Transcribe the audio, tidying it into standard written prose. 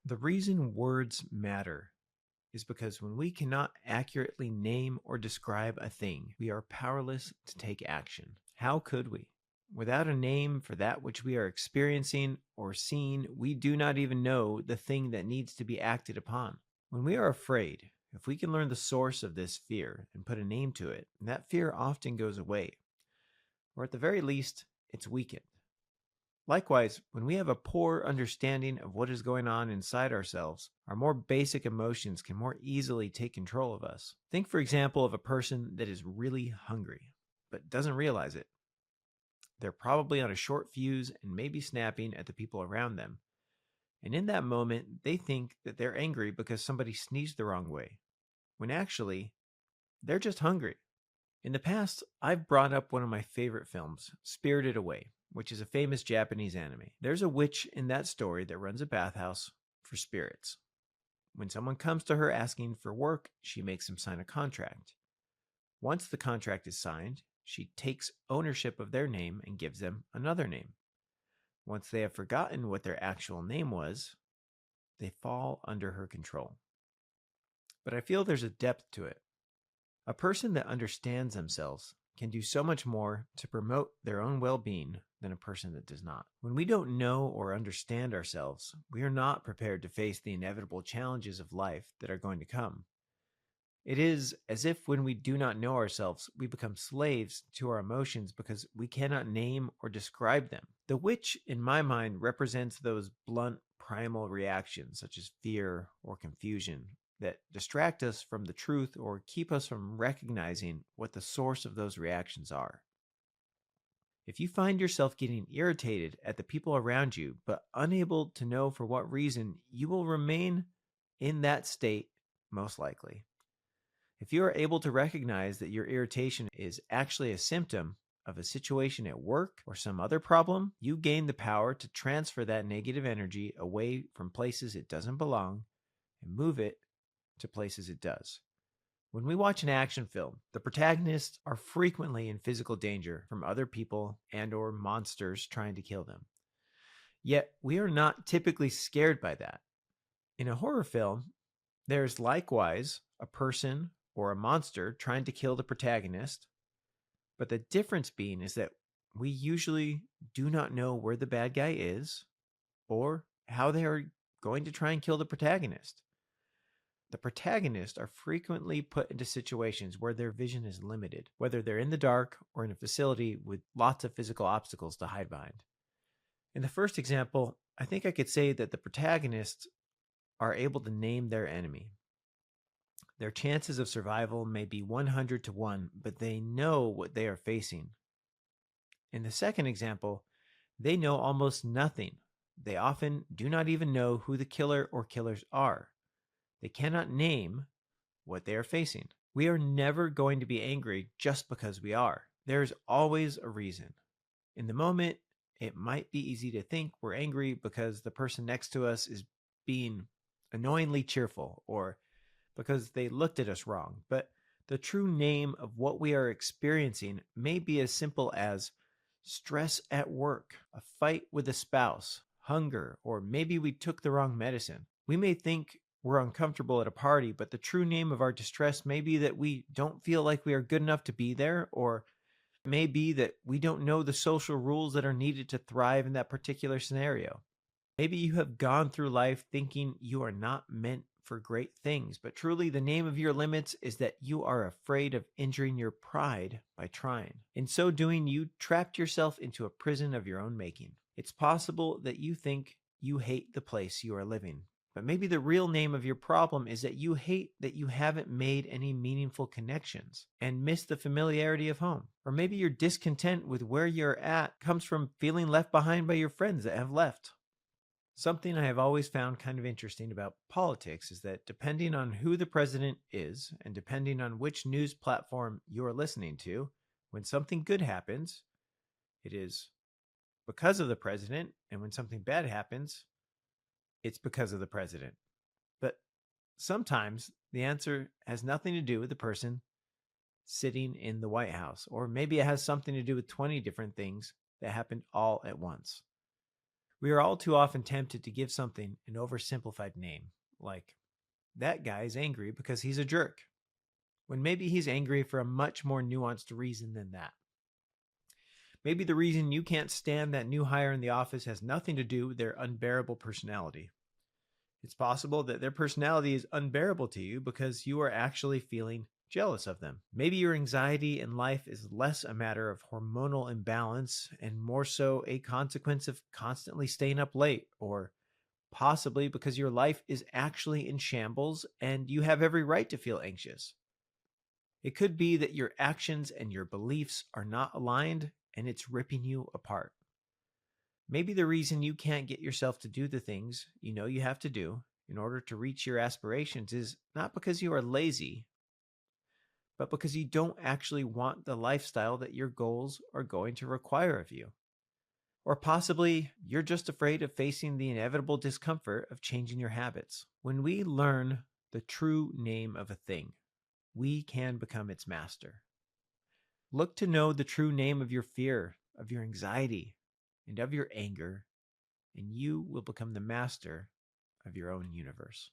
The reason words matter is because when we cannot accurately name or describe a thing, we are powerless to take action. How could we? Without a name for that which we are experiencing or seeing, we do not even know the thing that needs to be acted upon. When we are afraid, if we can learn the source of this fear and put a name to it, that fear often goes away, or at the very least, it's weakened. Likewise, when we have a poor understanding of what is going on inside ourselves, our more basic emotions can more easily take control of us. Think, for example, of a person that is really hungry, but doesn't realize it. They're probably on a short fuse and maybe snapping at the people around them. And in that moment, they think that they're angry because somebody sneezed the wrong way, when actually, they're just hungry. In the past, I've brought up one of my favorite films, Spirited Away, which is a famous Japanese anime. There's a witch in that story that runs a bathhouse for spirits. When someone comes to her asking for work, she makes them sign a contract. Once the contract is signed, she takes ownership of their name and gives them another name. Once they have forgotten what their actual name was, they fall under her control. But I feel there's a depth to it. A person that understands themselves can do so much more to promote their own well-being than a person that does not. When we don't know or understand ourselves, we are not prepared to face the inevitable challenges of life that are going to come. It is as if when we do not know ourselves, we become slaves to our emotions because we cannot name or describe them. The witch, in my mind, represents those blunt, primal reactions such as fear or confusion that distract us from the truth or keep us from recognizing what the source of those reactions are. If you find yourself getting irritated at the people around you, but unable to know for what reason, you will remain in that state most likely. If you are able to recognize that your irritation is actually a symptom of a situation at work or some other problem, you gain the power to transfer that negative energy away from places it doesn't belong and move it to places it does. When we watch an action film, the protagonists are frequently in physical danger from other people and or monsters trying to kill them. Yet, we are not typically scared by that. In a horror film, there's likewise a person or a monster trying to kill the protagonist, but the difference being is that we usually do not know where the bad guy is or how they are going to try and kill the protagonist. The protagonists are frequently put into situations where their vision is limited, whether they're in the dark or in a facility with lots of physical obstacles to hide behind. In the first example, I think I could say that the protagonists are able to name their enemy. Their chances of survival may be 100 to 1, but they know what they are facing. In the second example, they know almost nothing. They often do not even know who the killer or killers are. They cannot name what they are facing. We are never going to be angry just because we are. There is always a reason. In the moment, it might be easy to think we're angry because the person next to us is being annoyingly cheerful or because they looked at us wrong. But the true name of what we are experiencing may be as simple as stress at work, a fight with a spouse, hunger, or maybe we took the wrong medicine. We may think we're uncomfortable at a party, but the true name of our distress may be that we don't feel like we are good enough to be there, or it may be that we don't know the social rules that are needed to thrive in that particular scenario. Maybe you have gone through life thinking you are not meant for great things, but truly the name of your limits is that you are afraid of injuring your pride by trying. In so doing, you trapped yourself into a prison of your own making. It's possible that you think you hate the place you are living, but maybe the real name of your problem is that you hate that you haven't made any meaningful connections and miss the familiarity of home. Or maybe your discontent with where you're at comes from feeling left behind by your friends that have left. Something I have always found kind of interesting about politics is that depending on who the president is and depending on which news platform you are listening to, when something good happens, it is because of the president, and when something bad happens, it's because of the president. But sometimes the answer has nothing to do with the person sitting in the White House, or maybe it has something to do with 20 different things that happened all at once. We are all too often tempted to give something an oversimplified name, like, that guy is angry because he's a jerk, when maybe he's angry for a much more nuanced reason than that. Maybe the reason you can't stand that new hire in the office has nothing to do with their unbearable personality. It's possible that their personality is unbearable to you because you are actually feeling jealous of them. Maybe your anxiety in life is less a matter of hormonal imbalance and more so a consequence of constantly staying up late, or possibly because your life is actually in shambles and you have every right to feel anxious. It could be that your actions and your beliefs are not aligned and it's ripping you apart. Maybe the reason you can't get yourself to do the things you know you have to do in order to reach your aspirations is not because you are lazy, but because you don't actually want the lifestyle that your goals are going to require of you. Or possibly you're just afraid of facing the inevitable discomfort of changing your habits. When we learn the true name of a thing, we can become its master. Look to know the true name of your fear, of your anxiety, and of your anger, and you will become the master of your own universe.